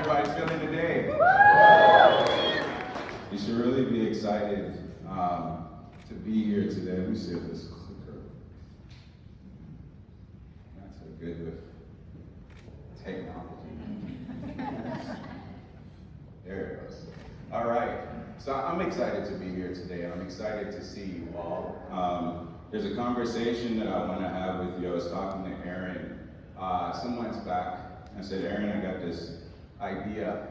everybody feeling today? You should really be excited to be here today. Let me see if this clicker. Not so good with technology. There it goes. All right. So I'm excited to be here today. I'm excited to see you all. There's a conversation that I want to have with you. I was talking to Aaron some months back. I said, Aaron, I got this idea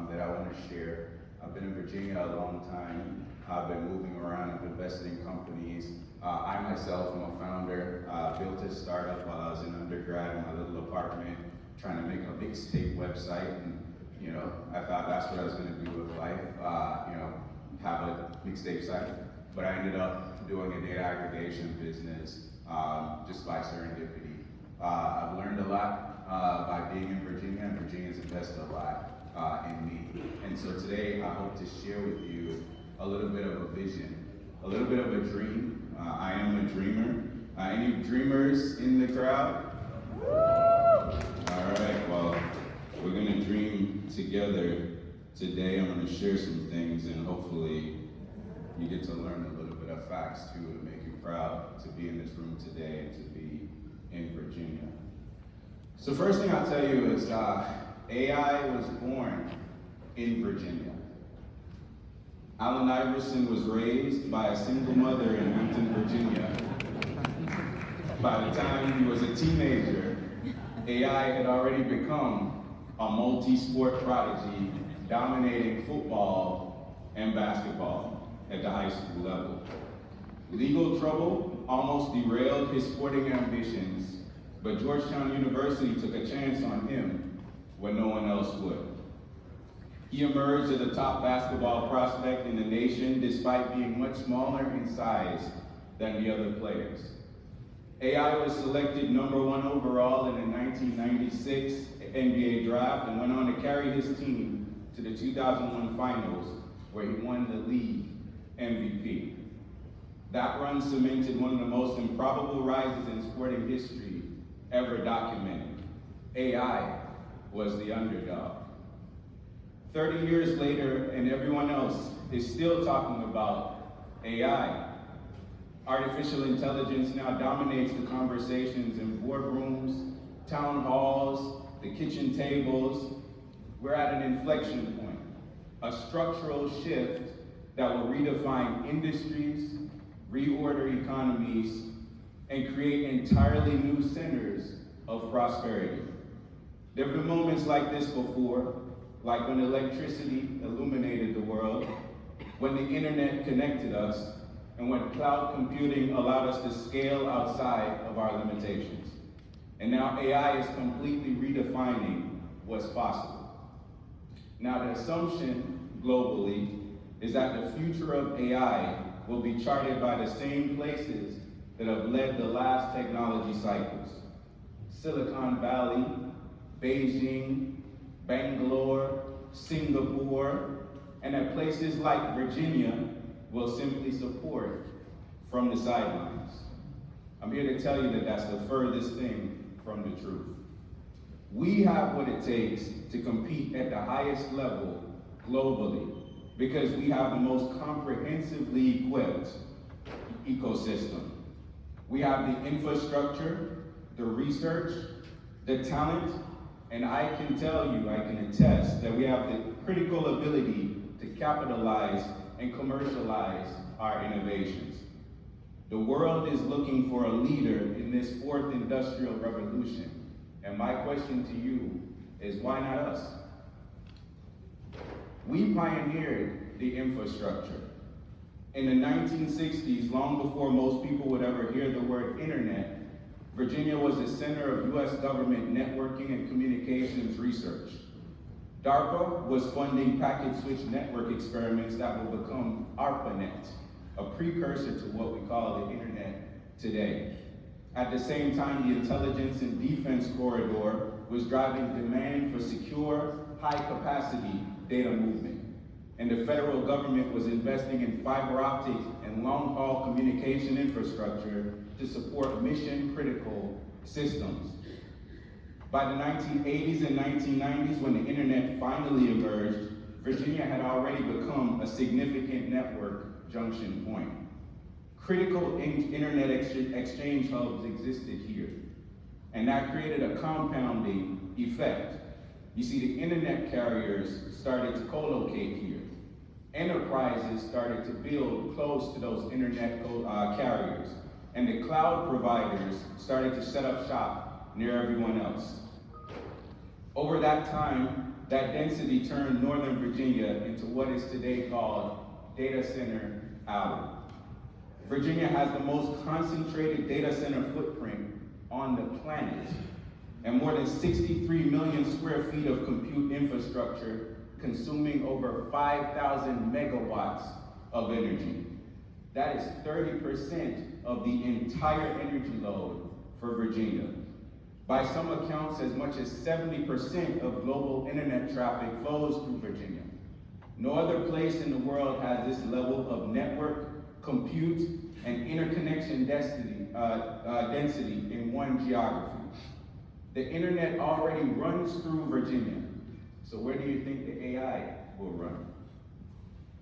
that I want to share. I've been in Virginia a long time. I've been moving around. I've invested in companies. I myself am a founder. Built a startup while I was in undergrad in my little apartment, trying to make a mixtape website. And I thought that's what I was going to do with life. Have a mixtape site. But I ended up doing a data aggregation business just by serendipity. I've learned a lot by being in Virginia, and Virginia's invested a lot in me. And so today I hope to share with you a little bit of a vision, a little bit of a dream. I am a dreamer. Any dreamers in the crowd? All right, well, we're gonna dream together today. I'm gonna share some things, and hopefully you get to learn a little bit of facts too to make you proud to be in this room today and to be in Virginia. So first thing I'll tell you is AI was born in Virginia. Allen Iverson was raised by a single mother in Hampton, Virginia. By the time he was a teenager, AI had already become a multi-sport prodigy, dominating football and basketball at the high school level. Legal trouble almost derailed his sporting ambitions, but Georgetown University took a chance on him when no one else would. He emerged as a top basketball prospect in the nation despite being much smaller in size than the other players. AI was selected #1 overall in the 1996 NBA draft and went on to carry his team to the 2001 finals, where he won the league MVP. That run cemented one of the most improbable rises in sporting history ever documented. AI was the underdog. 30 years later, and everyone else is still talking about AI. Artificial intelligence now dominates the conversations in boardrooms, town halls, the kitchen tables. We're at an inflection point, a structural shift that will redefine industries, reorder economies, and create entirely new centers of prosperity. There have been moments like this before, like when electricity illuminated the world, when the internet connected us, and when cloud computing allowed us to scale outside of our limitations. And now AI is completely redefining what's possible. Now the assumption globally is that the future of AI will be charted by the same places that have led the last technology cycles. Silicon Valley, Beijing, Bangalore, Singapore, and that places like Virginia will simply support from the sidelines. I'm here to tell you that that's the furthest thing from the truth. We have what it takes to compete at the highest level globally because we have the most comprehensively equipped ecosystem. We have the infrastructure, the research, the talent, and I can tell you, I can attest that we have the critical ability to capitalize and commercialize our innovations. The world is looking for a leader in this fourth industrial revolution. And my question to you is, why not us? We pioneered the infrastructure. In the 1960s, long before most people would ever hear the word internet, Virginia was the center of US government networking and communications research. DARPA was funding packet switch network experiments that will become ARPANET, a precursor to what we call the internet today. At the same time, the intelligence and defense corridor was driving demand for secure, high-capacity data movement. And the federal government was investing in fiber optic and long-haul communication infrastructure to support mission-critical systems. By the 1980s and 1990s, when the internet finally emerged, Virginia had already become a significant network junction point. Critical internet exchange hubs existed here, and that created a compounding effect. You see, the internet carriers started to co-locate here. Enterprises started to build close to those internet carriers, and the cloud providers started to set up shop near everyone else. Over that time, that density turned Northern Virginia into what is today called Data Center Alley. Virginia has the most concentrated data center footprint on the planet, and more than 63 million square feet of compute infrastructure, consuming over 5,000 megawatts of energy. That is 30% of the entire energy load for Virginia. By some accounts, as much as 70% of global internet traffic flows through Virginia. No other place in the world has this level of network, compute, and interconnection density in one geography. The internet already runs through Virginia. So where do you think the AI will run?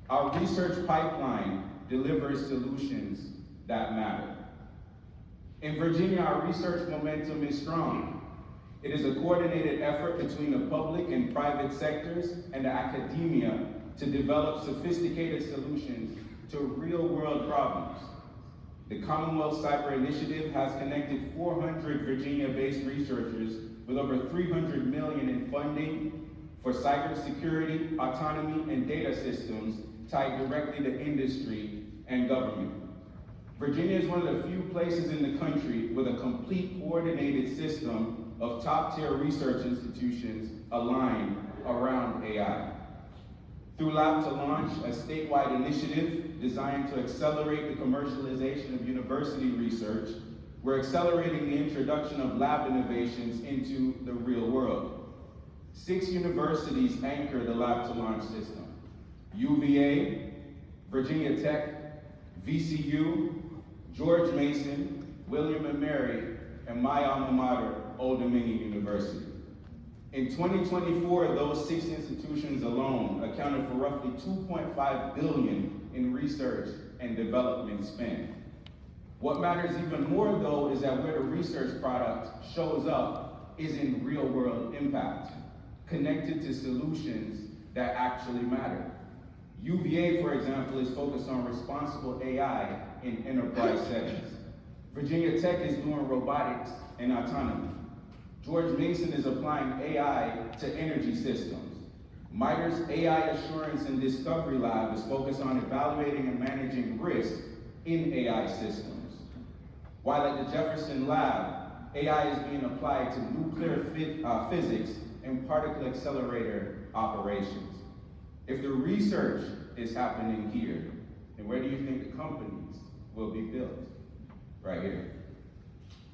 Our research pipeline delivers solutions that matter. In Virginia, our research momentum is strong. It is a coordinated effort between the public and private sectors and the academia to develop sophisticated solutions to real-world problems. The Commonwealth Cyber Initiative has connected 400 Virginia-based researchers with over $300 million in funding for cybersecurity, autonomy, and data systems tied directly to industry and government. Virginia is one of the few places in the country with a complete coordinated system of top-tier research institutions aligned around AI. Through Lab to Launch, a statewide initiative designed to accelerate the commercialization of university research, we're accelerating the introduction of lab innovations into the real world. 6 universities anchor the Lab to Launch system: UVA, Virginia Tech, VCU, George Mason, William & Mary, and my alma mater, Old Dominion University. In 2024, those 6 institutions alone accounted for roughly $2.5 billion in research and development spend. What matters even more, though, is that where the research product shows up is in real-world impact, connected to solutions that actually matter. UVA, for example, is focused on responsible AI in enterprise settings. Virginia Tech is doing robotics and autonomy. George Mason is applying AI to energy systems. MITRE's AI Assurance and Discovery Lab is focused on evaluating and managing risk in AI systems. While at the Jefferson Lab, AI is being applied to nuclear physics and particle accelerator operations. If the research is happening here, then where do you think the companies will be built? Right here.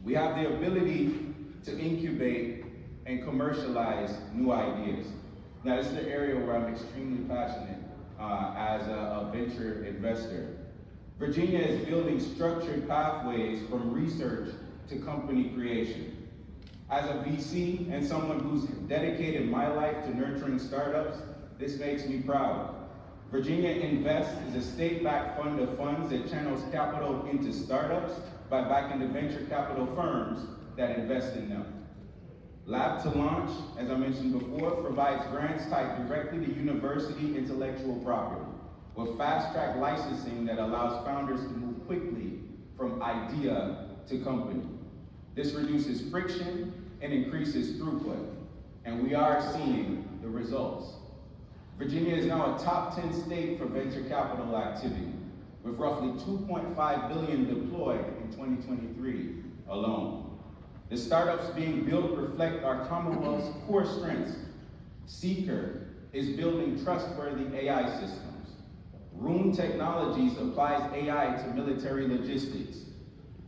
We have the ability to incubate and commercialize new ideas. Now, this is the area where I'm extremely passionate as a venture investor. Virginia is building structured pathways from research to company creation. As a VC and someone who's dedicated my life to nurturing startups, this makes me proud. Virginia Invest is a state-backed fund of funds that channels capital into startups by backing the venture capital firms that invest in them. Lab to Launch, as I mentioned before, provides grants tied directly to university intellectual property, with fast-track licensing that allows founders to move quickly from idea to company. This reduces friction and increases throughput, and we are seeing the results. Virginia is now a top 10 state for venture capital activity, with roughly $2.5 billion deployed in 2023 alone. The startups being built reflect our Commonwealth's core strengths. Seeker is building trustworthy AI systems. Room Technologies applies AI to military logistics.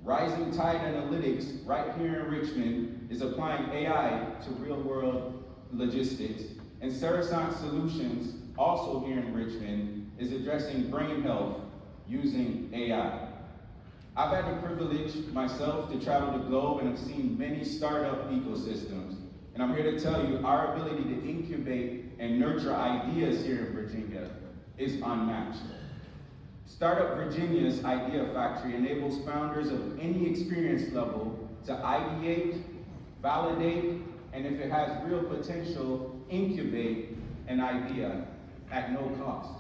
Rising Tide Analytics, right here in Richmond, is applying AI to real-world logistics. And Sarasant Solutions, also here in Richmond, is addressing brain health using AI. I've had the privilege myself to travel the globe and have seen many startup ecosystems, And I'm here to tell you our ability to incubate and nurture ideas here in Virginia is unmatched. Startup Virginia's Idea Factory enables founders of any experience level to ideate, validate, and if it has real potential, incubate an idea at no cost.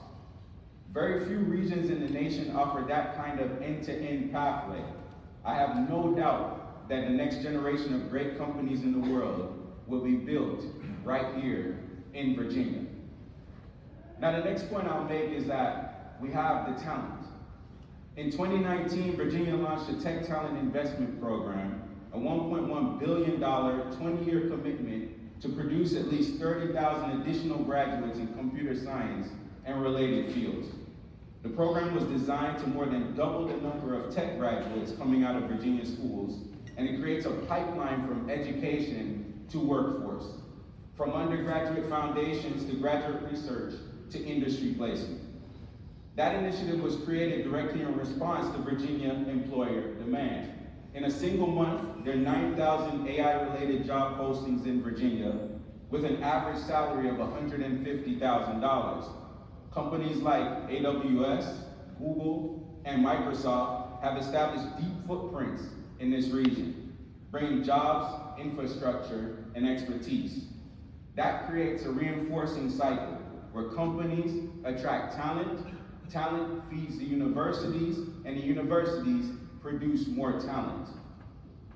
Very few regions in the nation offer that kind of end-to-end pathway. I have no doubt that the next generation of great companies in the world will be built right here in Virginia. Now, the next point I'll make is that we have the talent. In 2019, Virginia launched a Tech Talent Investment Program, a $1.1 billion 20-year commitment to produce at least 30,000 additional graduates in computer science and related fields. The program was designed to more than double the number of tech graduates coming out of Virginia schools, and it creates a pipeline from education to workforce, from undergraduate foundations to graduate research to industry placement. That initiative was created directly in response to Virginia employer demand. In a single month, there are 9,000 AI-related job postings in Virginia with an average salary of $150,000. Companies like AWS, Google, and Microsoft have established deep footprints in this region, bringing jobs, infrastructure, and expertise. That creates a reinforcing cycle where companies attract talent, talent feeds the universities, and the universities produce more talent.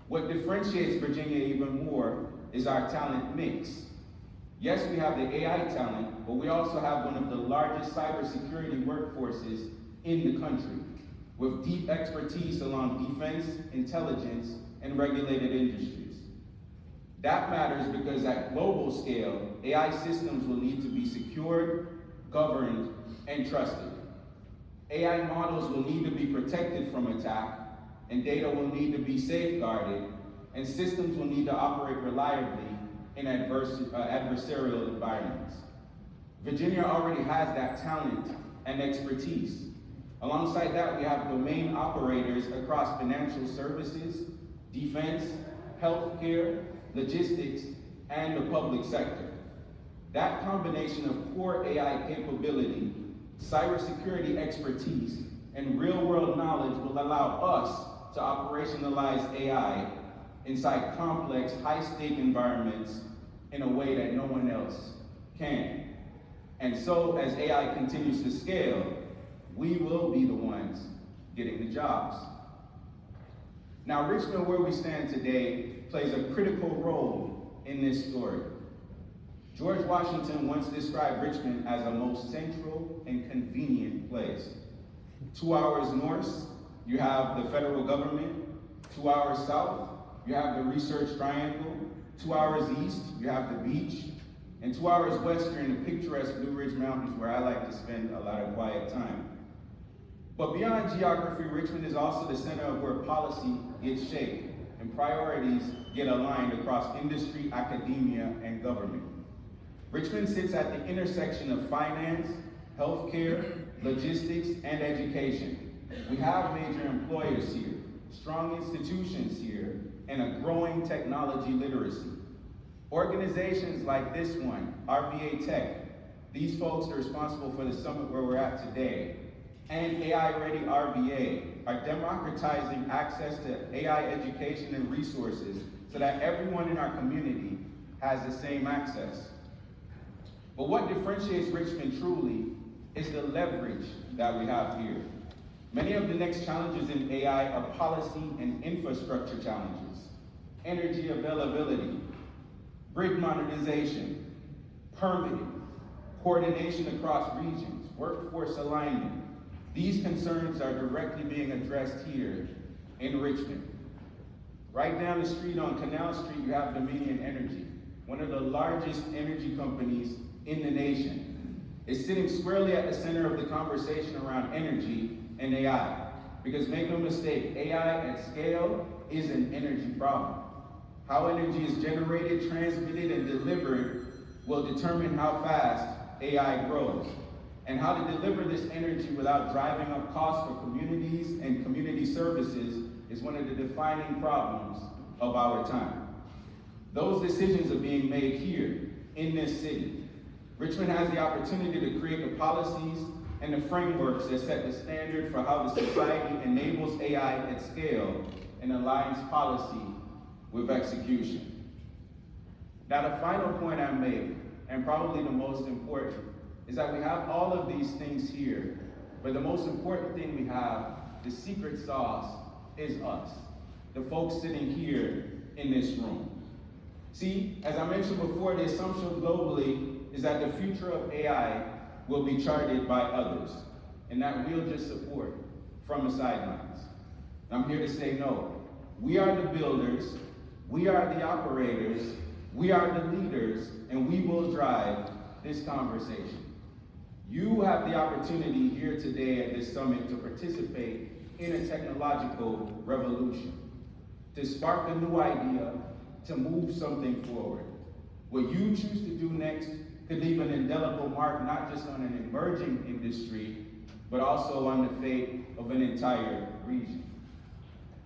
What differentiates Virginia even more is our talent mix. Yes, we have the AI talent, but we also have one of the largest cybersecurity workforces in the country, with deep expertise along defense, intelligence, and regulated industries. That matters because at global scale, AI systems will need to be secured, governed, and trusted. AI models will need to be protected from attack, and data will need to be safeguarded, and systems will need to operate reliably in adversarial environments. Virginia already has that talent and expertise. Alongside that, we have domain operators across financial services, defense, healthcare, logistics, and the public sector. That combination of core AI capability, cybersecurity expertise, and real-world knowledge will allow us to operationalize AI inside complex, high-stake environments in a way that no one else can. And so, as AI continues to scale, we will be the ones getting the jobs. Now, Richmond, where we stand today, plays a critical role in this story. George Washington once described Richmond as a most central and convenient place. 2 hours north, you have the federal government. 2 hours south, you have the Research Triangle. 2 hours east, you have the beach. And 2 hours west, you're in the picturesque Blue Ridge Mountains, where I like to spend a lot of quiet time. But beyond geography, Richmond is also the center of where policy gets shaped and priorities get aligned across industry, academia, and government. Richmond sits at the intersection of finance, healthcare, logistics, and education. We have major employers here, strong institutions here, and a growing technology literacy. Organizations like this one, RVA Tech, these folks are responsible for the summit where we're at today, and AI Ready RVA are democratizing access to AI education and resources so that everyone in our community has the same access. But what differentiates Richmond truly is the leverage that we have here. Many of the next challenges in AI are policy and infrastructure challenges, energy availability, grid modernization, permitting, coordination across regions, workforce alignment. These concerns are directly being addressed here in Richmond. Right down the street on Canal Street, you have Dominion Energy, one of the largest energy companies in the nation. It's sitting squarely at the center of the conversation around energy and AI. Because make no mistake, AI at scale is an energy problem. How energy is generated, transmitted, and delivered will determine how fast AI grows. And how to deliver this energy without driving up costs for communities and community services is one of the defining problems of our time. Those decisions are being made here in this city. Richmond has the opportunity to create the policies and the frameworks that set the standard for how the society enables AI at scale and aligns policy with execution. Now, the final point I make, and probably the most important, is that we have all of these things here, but the most important thing we have, the secret sauce, is us, the folks sitting here in this room. See, as I mentioned before, the assumption globally is that the future of AI will be charted by others, and that we'll just support from the sidelines. I'm here to say no. We are the builders, we are the operators, we are the leaders, and we will drive this conversation. You have the opportunity here today at this summit to participate in a technological revolution, to spark a new idea, to move something forward. What you choose to do next could leave an indelible mark not just on an emerging industry, but also on the fate of an entire region.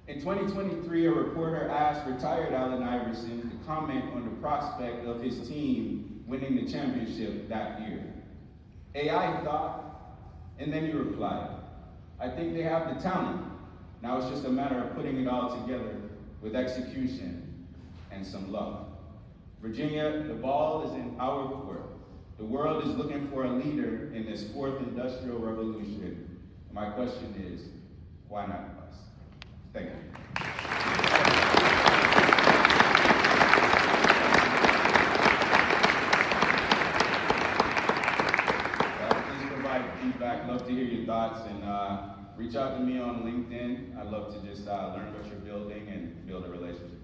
In 2023, a reporter asked retired Allen Iverson to comment on the prospect of his team winning the championship that year. AI thought, and then he replied, "I think they have the talent. Now it's just a matter of putting it all together with execution and some luck." Virginia, the ball is in our court. The world is looking for a leader in this fourth industrial revolution. My question is, why not us? Thank you. Please provide feedback. Love to hear your thoughts, and reach out to me on LinkedIn. I'd love to just learn what you're building and build a relationship.